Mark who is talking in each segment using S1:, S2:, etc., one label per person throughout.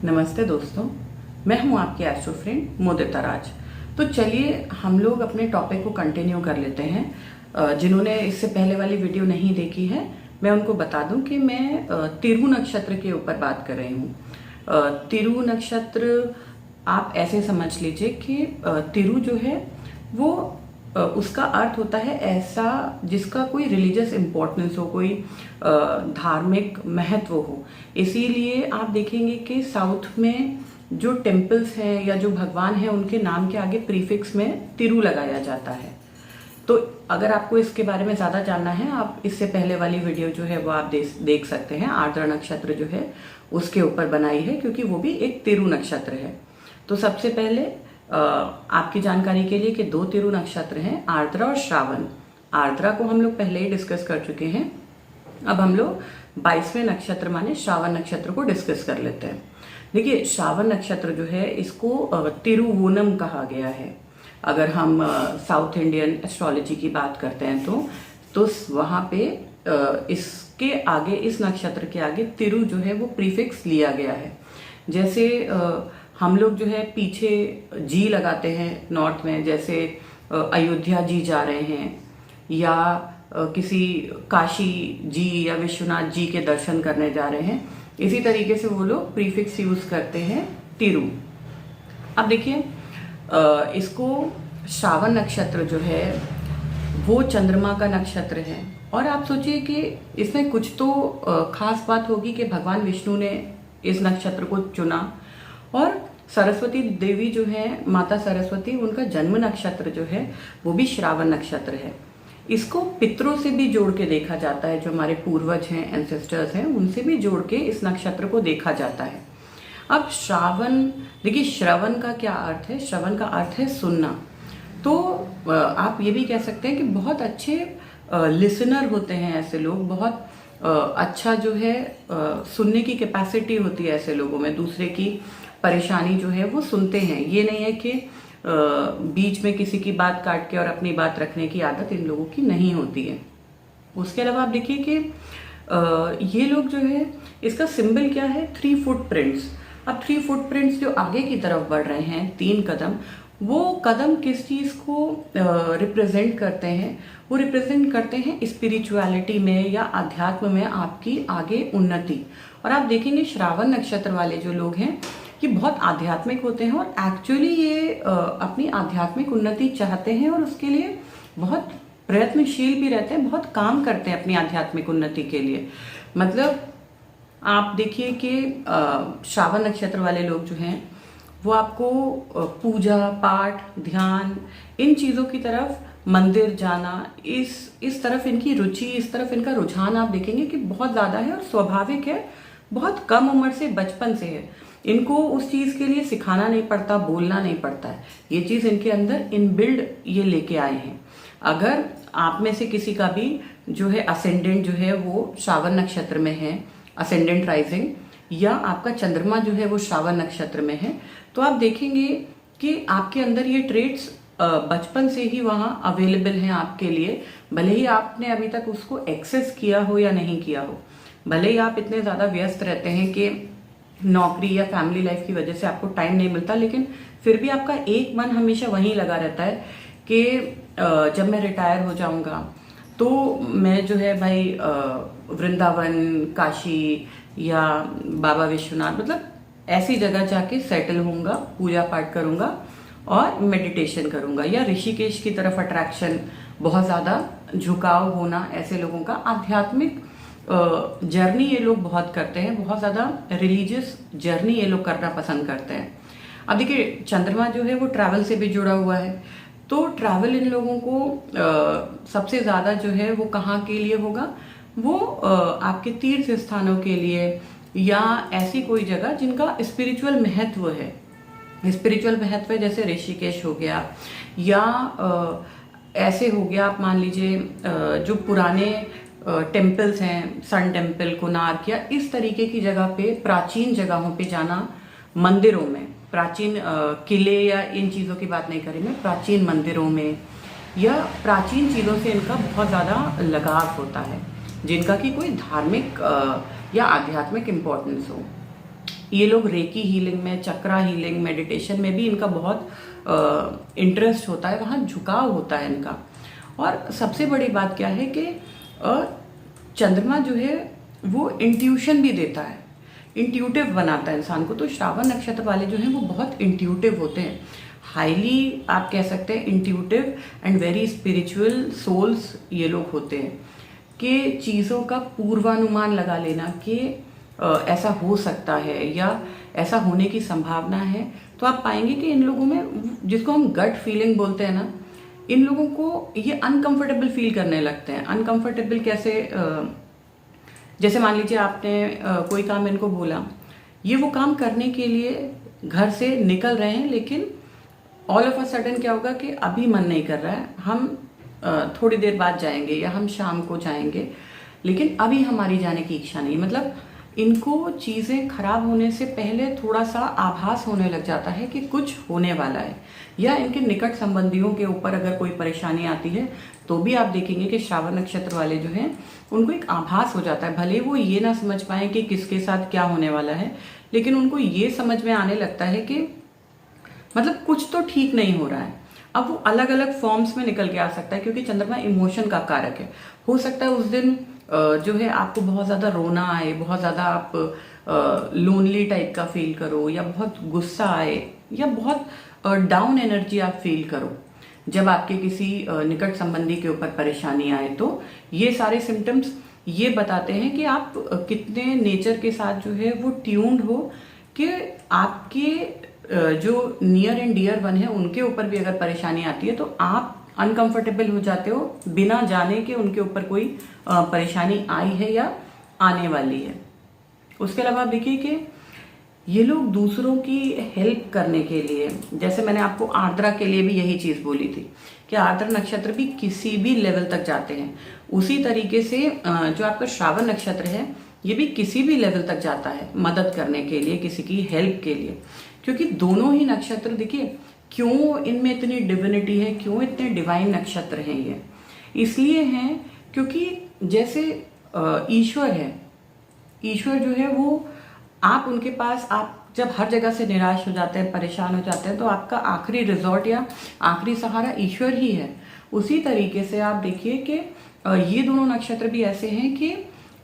S1: नमस्ते दोस्तों, मैं हूं आपकी एस्ट्रो फ्रेंड मोदिता राज। तो चलिए हम लोग अपने टॉपिक को कंटिन्यू कर लेते हैं। जिन्होंने इससे पहले वाली वीडियो नहीं देखी है, मैं उनको बता दूं कि मैं तिरु नक्षत्र के ऊपर बात कर रही हूं। तिरु नक्षत्र आप ऐसे समझ लीजिए कि तिरु जो है वो उसका अर्थ होता है ऐसा जिसका कोई रिलीजियस इम्पोर्टेंस हो, कोई धार्मिक महत्व हो। इसीलिए आप देखेंगे कि साउथ में जो टेम्पल्स हैं या जो भगवान हैं उनके नाम के आगे प्रीफिक्स में तिरु लगाया जाता है। तो अगर आपको इसके बारे में ज़्यादा जानना है, आप इससे पहले वाली वीडियो जो है वो आप देख सकते हैं। आर्द्रा नक्षत्र जो है उसके ऊपर बनाई है, क्योंकि वो भी एक तिरु नक्षत्र है। तो सबसे पहले आपकी जानकारी के लिए कि दो तिरु नक्षत्र हैं, आर्द्रा और श्रावण। आर्द्रा को हम लोग पहले ही डिस्कस कर चुके हैं। अब हम लोग 22वें नक्षत्र माने श्रावण नक्षत्र को डिस्कस कर लेते हैं। देखिए, श्रावण नक्षत्र जो है इसको तिरुवोनम कहा गया है। अगर हम साउथ इंडियन एस्ट्रोलॉजी की बात करते हैं तो वहाँ पे इसके आगे, इस नक्षत्र के आगे तिरु जो है वो प्रीफिक्स लिया गया है। जैसे हम लोग जो है पीछे जी लगाते हैं नॉर्थ में, जैसे अयोध्या जी जा रहे हैं या किसी काशी जी या विश्वनाथ जी के दर्शन करने जा रहे हैं, इसी तरीके से वो लोग प्रीफिक्स यूज करते हैं तिरु। अब देखिए, इसको श्रावण नक्षत्र जो है वो चंद्रमा का नक्षत्र है। और आप सोचिए कि इसमें कुछ तो खास बात होगी कि भगवान विष्णु ने इस नक्षत्र को चुना। और सरस्वती देवी जो है, माता सरस्वती, उनका जन्म नक्षत्र जो है वो भी श्रावण नक्षत्र है। इसको पितरों से भी जोड़ के देखा जाता है, जो हमारे पूर्वज हैं, एंसेस्टर्स हैं, उनसे भी जोड़ के इस नक्षत्र को देखा जाता है। अब श्रावण, देखिए श्रवण का क्या अर्थ है? श्रवण का अर्थ है सुनना। तो आप ये भी कह सकते हैं कि बहुत अच्छे लिसनर होते हैं ऐसे लोग, बहुत अच्छा जो है सुनने की कैपेसिटी होती है ऐसे लोगों में, दूसरे की परेशानी जो है वो सुनते हैं। ये नहीं है कि बीच में किसी की बात काट के और अपनी बात रखने की आदत इन लोगों की नहीं होती है। उसके अलावा आप देखिए कि ये लोग जो है, इसका सिंबल क्या है? 3 फुटप्रिंट्स। अब 3 फुटप्रिंट्स जो आगे की तरफ बढ़ रहे हैं, 3 कदम, वो कदम किस चीज़ को रिप्रेजेंट करते हैं? वो रिप्रेजेंट करते हैं स्पिरिचुअलिटी में या अध्यात्म में आपकी आगे उन्नति। और आप देखेंगे श्रावण नक्षत्र वाले जो लोग हैं ये बहुत आध्यात्मिक होते हैं, और एक्चुअली ये अपनी आध्यात्मिक उन्नति चाहते हैं और उसके लिए बहुत प्रयत्नशील भी रहते हैं, बहुत काम करते हैं अपनी आध्यात्मिक उन्नति के लिए। मतलब आप देखिए कि श्रावण नक्षत्र वाले लोग जो हैं वो आपको पूजा पाठ, ध्यान, इन चीज़ों की तरफ, मंदिर जाना, इस तरफ इनकी रुचि, इस तरफ इनका रुझान आप देखेंगे कि बहुत ज़्यादा है और स्वाभाविक है। बहुत कम उम्र से, बचपन से है। इनको उस चीज़ के लिए सिखाना नहीं पड़ता, बोलना नहीं पड़ता है। ये चीज़ इनके अंदर इनबिल्ड ये लेके आए हैं। अगर आप में से किसी का भी जो है असेंडेंट जो है वो श्रावण नक्षत्र में है, असेंडेंट राइजिंग, या आपका चंद्रमा जो है वो श्रावण नक्षत्र में है, तो आप देखेंगे कि आपके अंदर ये ट्रेट्स बचपन से ही वहाँ अवेलेबल हैं आपके लिए। भले ही आपने अभी तक उसको एक्सेस किया हो या नहीं किया हो, भले ही आप इतने ज़्यादा व्यस्त रहते हैं कि नौकरी या फैमिली लाइफ की वजह से आपको टाइम नहीं मिलता, लेकिन फिर भी आपका एक मन हमेशा वहीं लगा रहता है कि जब मैं रिटायर हो जाऊंगा तो मैं जो है भाई वृंदावन, काशी या बाबा विश्वनाथ, मतलब ऐसी जगह जाके सेटल होऊंगा, पूजा पाठ करूंगा और मेडिटेशन करूंगा। या ऋषिकेश की तरफ अट्रैक्शन, बहुत ज़्यादा झुकाव होना ऐसे लोगों का। आध्यात्मिक जर्नी ये लोग बहुत करते हैं, बहुत ज़्यादा रिलीजियस जर्नी ये लोग करना पसंद करते हैं। अब देखिए, चंद्रमा जो है वो ट्रैवल से भी जुड़ा हुआ है, तो ट्रैवल इन लोगों को सबसे ज़्यादा जो है वो कहाँ के लिए होगा? वो आपके तीर्थ स्थानों के लिए, या ऐसी कोई जगह जिनका स्पिरिचुअल महत्व है। स्पिरिचुअल महत्व है, जैसे ऋषिकेश हो गया, या ऐसे हो गया, आप मान लीजिए जो पुराने टेम्पल्स हैं, सन टेम्पल, कोणार्क, या इस तरीके की जगह पे, प्राचीन जगहों पे जाना, मंदिरों में, प्राचीन किले या इन चीज़ों की बात नहीं करेंगे, प्राचीन मंदिरों में या प्राचीन चीज़ों से इनका बहुत ज़्यादा लगाव होता है, जिनका कि कोई धार्मिक या आध्यात्मिक इम्पोर्टेंस हो। ये लोग रेकी हीलिंग में, चक्रा हीलिंग, मेडिटेशन में भी इनका बहुत इंटरेस्ट होता है, वहाँ झुकाव होता है इनका। और सबसे बड़ी बात क्या है कि चंद्रमा जो है वो इंट्यूशन भी देता है, इंट्यूटिव बनाता है इंसान को। तो श्रावण नक्षत्र वाले जो हैं वो बहुत इंट्यूटिव होते हैं, हाईली आप कह सकते हैं intuitive and very spiritual souls ये लोग होते हैं, कि चीज़ों का पूर्वानुमान लगा लेना कि ऐसा हो सकता है या ऐसा होने की संभावना है। तो आप पाएंगे कि इन लोगों में, जिसको हम गट फीलिंग बोलते हैं ना, इन लोगों को ये अनकंफर्टेबल फील करने लगते हैं। अनकंफर्टेबल कैसे? जैसे मान लीजिए आपने कोई काम इनको बोला, ये वो काम करने के लिए घर से निकल रहे हैं, लेकिन ऑल ऑफ अ सडन क्या होगा कि अभी मन नहीं कर रहा है, हम थोड़ी देर बाद जाएंगे या हम शाम को जाएंगे, लेकिन अभी हमारी जाने की इच्छा नहीं। मतलब इनको चीज़ें खराब होने से पहले थोड़ा सा आभास होने लग जाता है कि कुछ होने वाला है। या इनके निकट संबंधियों के ऊपर अगर कोई परेशानी आती है तो भी आप देखेंगे कि श्रावण नक्षत्र वाले जो हैं उनको एक आभास हो जाता है। भले वो ये ना समझ पाए कि किसके साथ क्या होने वाला है, लेकिन उनको ये समझ में आने लगता है कि मतलब कुछ तो ठीक नहीं हो रहा है। अब वो अलग अलग फॉर्म्स में निकल के आ सकता है, क्योंकि चंद्रमा इमोशन का कारक है। हो सकता है उस दिन जो है आपको बहुत ज़्यादा रोना आए, बहुत ज़्यादा आप लोनली टाइप का फील करो, या बहुत गुस्सा आए, या बहुत डाउन एनर्जी आप फील करो जब आपके किसी निकट संबंधी के ऊपर परेशानी आए। तो ये सारे सिम्टम्स ये बताते हैं कि आप कितने नेचर के साथ जो है वो ट्यून्ड हो, कि आपके जो नियर एंड डियर वन है उनके ऊपर भी अगर परेशानी आती है तो आप अनकंफर्टेबल हो जाते हो बिना जाने के उनके ऊपर कोई परेशानी आई है या आने वाली है। उसके अलावा देखिए कि ये लोग दूसरों की हेल्प करने के लिए, जैसे मैंने आपको आर्द्रा के लिए भी यही चीज़ बोली थी कि आर्द्रा नक्षत्र भी किसी भी लेवल तक जाते हैं, उसी तरीके से जो आपका श्रावण नक्षत्र है ये भी किसी भी लेवल तक जाता है मदद करने के लिए, किसी की हेल्प के लिए। क्योंकि दोनों ही नक्षत्र देखिए क्यों इनमें इतनी डिविनिटी है, क्यों इतने डिवाइन नक्षत्र हैं ये, इसलिए हैं क्योंकि जैसे ईश्वर है, ईश्वर जो है वो आप उनके पास, आप जब हर जगह से निराश हो जाते हैं, परेशान हो जाते हैं, तो आपका आखिरी रिजॉर्ट या आखिरी सहारा ईश्वर ही है। उसी तरीके से आप देखिए कि ये दोनों नक्षत्र भी ऐसे हैं कि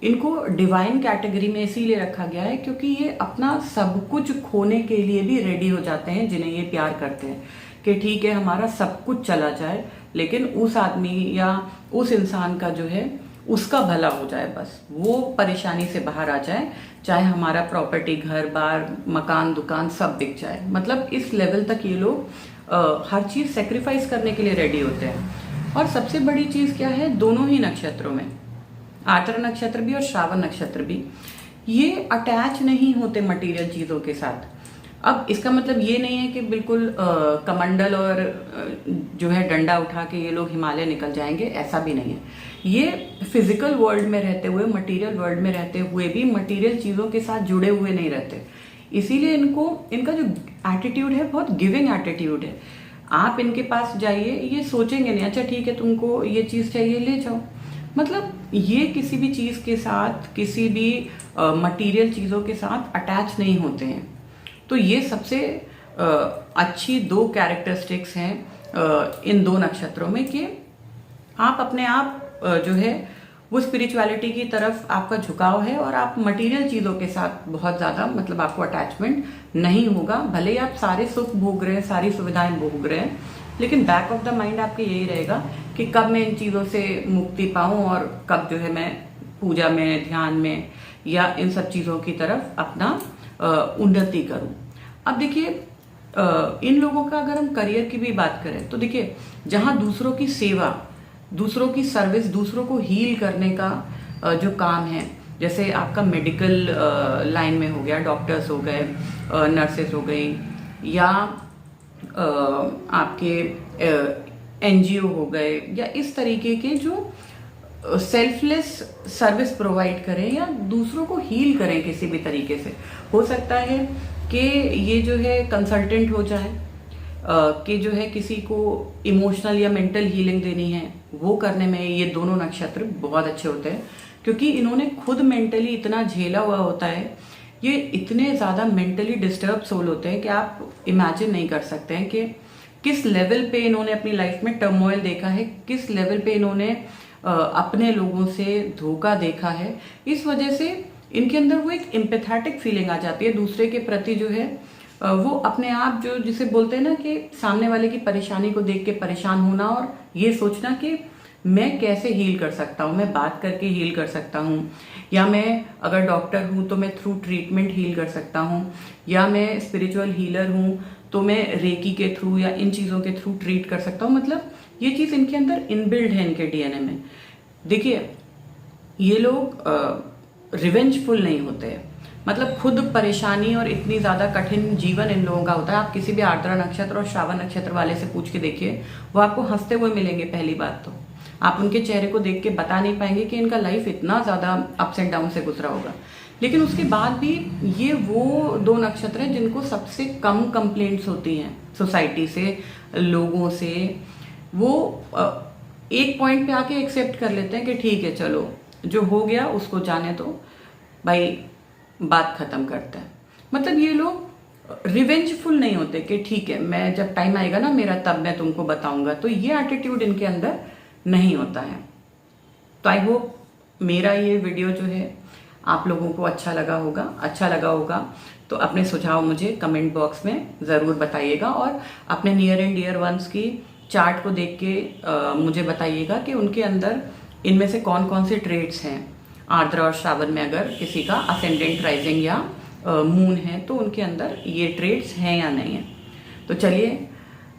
S1: इनको डिवाइन कैटेगरी में इसीलिए रखा गया है क्योंकि ये अपना सब कुछ खोने के लिए भी रेडी हो जाते हैं जिन्हें ये प्यार करते हैं, कि ठीक है हमारा सब कुछ चला जाए लेकिन उस आदमी या उस इंसान का जो है उसका भला हो जाए, बस वो परेशानी से बाहर आ जाए, चाहे हमारा प्रॉपर्टी, घर बार, मकान, दुकान सब बिक जाए। मतलब इस लेवल तक ये लोग हर चीज़ सेक्रीफाइस करने के लिए रेडी होते हैं। और सबसे बड़ी चीज़ क्या है, दोनों ही नक्षत्रों में, आर्द्रा नक्षत्र भी और श्रावण नक्षत्र भी, ये अटैच नहीं होते मटेरियल चीज़ों के साथ। अब इसका मतलब ये नहीं है कि बिल्कुल कमंडल और जो है डंडा उठा के ये लोग हिमालय निकल जाएंगे, ऐसा भी नहीं है। ये फिजिकल वर्ल्ड में रहते हुए, मटेरियल वर्ल्ड में रहते हुए भी मटेरियल चीज़ों के साथ जुड़े हुए नहीं रहते, इसीलिए इनका जो एटीट्यूड है बहुत गिविंग एटीट्यूड है। आप इनके पास जाइए, ये सोचेंगे नहीं अच्छा ठीक है तुमको ये चीज़ चाहिए ले जाओ। मतलब ये किसी भी चीज़ के साथ, किसी भी मटेरियल चीज़ों के साथ अटैच नहीं होते हैं। तो ये सबसे अच्छी दो कैरेक्टरिस्टिक्स हैं इन दो नक्षत्रों में, कि आप अपने आप जो है वो स्पिरिचुअलिटी की तरफ आपका झुकाव है और आप मटेरियल चीज़ों के साथ बहुत ज़्यादा, मतलब आपको अटैचमेंट नहीं होगा। भले ही आप सारे सुख भोग रहे हैं, सारी सुविधाएं भोग रहे हैं, लेकिन बैक ऑफ द माइंड आपके यही रहेगा कि कब मैं इन चीज़ों से मुक्ति पाऊँ और कब जो है मैं पूजा में, ध्यान में या इन सब चीज़ों की तरफ अपना उन्नति करूं। अब देखिए इन लोगों का अगर हम करियर की भी बात करें तो देखिए जहां दूसरों की सेवा, दूसरों की सर्विस, दूसरों को हील करने का जो काम है, जैसे आपका मेडिकल लाइन में हो गया, डॉक्टर्स हो गए, नर्सेस हो गई, या आपके एनजीओ हो गए, या इस तरीके के जो सेल्फलेस सर्विस प्रोवाइड करें या दूसरों को हील करें किसी भी तरीके से। हो सकता है कि ये जो है कंसल्टेंट हो जाए, कि जो है किसी को इमोशनल या मेंटल हीलिंग देनी है, वो करने में ये दोनों नक्षत्र बहुत अच्छे होते हैं, क्योंकि इन्होंने खुद मेंटली इतना झेला हुआ होता है ये इतने ज़्यादा मेंटली डिस्टर्ब सोल होते हैं कि आप इमेजिन नहीं कर सकते हैं कि किस लेवल पे इन्होंने अपनी लाइफ में टर्मोइल देखा है, किस लेवल पे इन्होंने अपने लोगों से धोखा देखा है। इस वजह से इनके अंदर वो एक एम्पैथेटिक फीलिंग आ जाती है दूसरे के प्रति, जो है वो अपने आप, जो जिसे बोलते हैं ना कि सामने वाले की परेशानी को देख के परेशान होना और ये सोचना कि मैं कैसे हील कर सकता हूँ, मैं बात करके हील कर सकता हूँ, या मैं अगर डॉक्टर हूँ तो मैं थ्रू ट्रीटमेंट हील कर सकता हूँ, या मैं स्पिरिचुअल हीलर हूँ तो मैं रेकी के थ्रू या इन चीज़ों के थ्रू ट्रीट कर सकता हूँ। मतलब ये चीज़ इनके अंदर इनबिल्ड है, इनके डीएनए में। देखिए, ये लोग रिवेंजफुल नहीं होते हैं, मतलब खुद परेशानी और इतनी ज़्यादा कठिन जीवन इन लोगों का होता है। आप किसी भी आर्द्रा नक्षत्र और श्रावण नक्षत्र वाले से पूछ के देखिए, वो आपको हंसते हुए मिलेंगे। पहली बात तो आप उनके चेहरे को देख के बता नहीं पाएंगे कि इनका लाइफ इतना ज़्यादा अप्स एंड डाउन से गुजरा होगा। लेकिन उसके बाद भी ये वो 2 नक्षत्र हैं जिनको सबसे कम कंप्लेंट्स होती हैं सोसाइटी से, लोगों से। वो एक पॉइंट पे आके एक्सेप्ट कर लेते हैं कि ठीक है, चलो जो हो गया उसको जाने दो भाई, बात खत्म करते हैं। मतलब ये लोग रिवेंजफुल नहीं होते कि ठीक है, मैं जब टाइम आएगा ना मेरा तब मैं तुमको बताऊंगा। तो ये एटीट्यूड इनके अंदर नहीं होता है। तो आई होप मेरा ये वीडियो जो है आप लोगों को अच्छा लगा होगा। तो अपने सुझाव मुझे कमेंट बॉक्स में ज़रूर बताइएगा, और अपने नियर एंड डियर वंस की चार्ट को देख के मुझे बताइएगा कि उनके अंदर इनमें से कौन कौन से ट्रेड्स हैं। आर्द्रा और श्रावण में अगर किसी का असेंडेंट, राइजिंग या मून है तो उनके अंदर ये ट्रेड्स हैं या नहीं है। तो चलिए,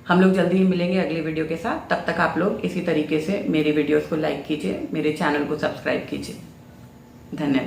S1: हम लोग जल्दी ही मिलेंगे अगले वीडियो के साथ। तब तक आप लोग इसी तरीके से मेरी वीडियोस को लाइक कीजिए, मेरे चैनल को सब्सक्राइब कीजिए। धन्यवाद।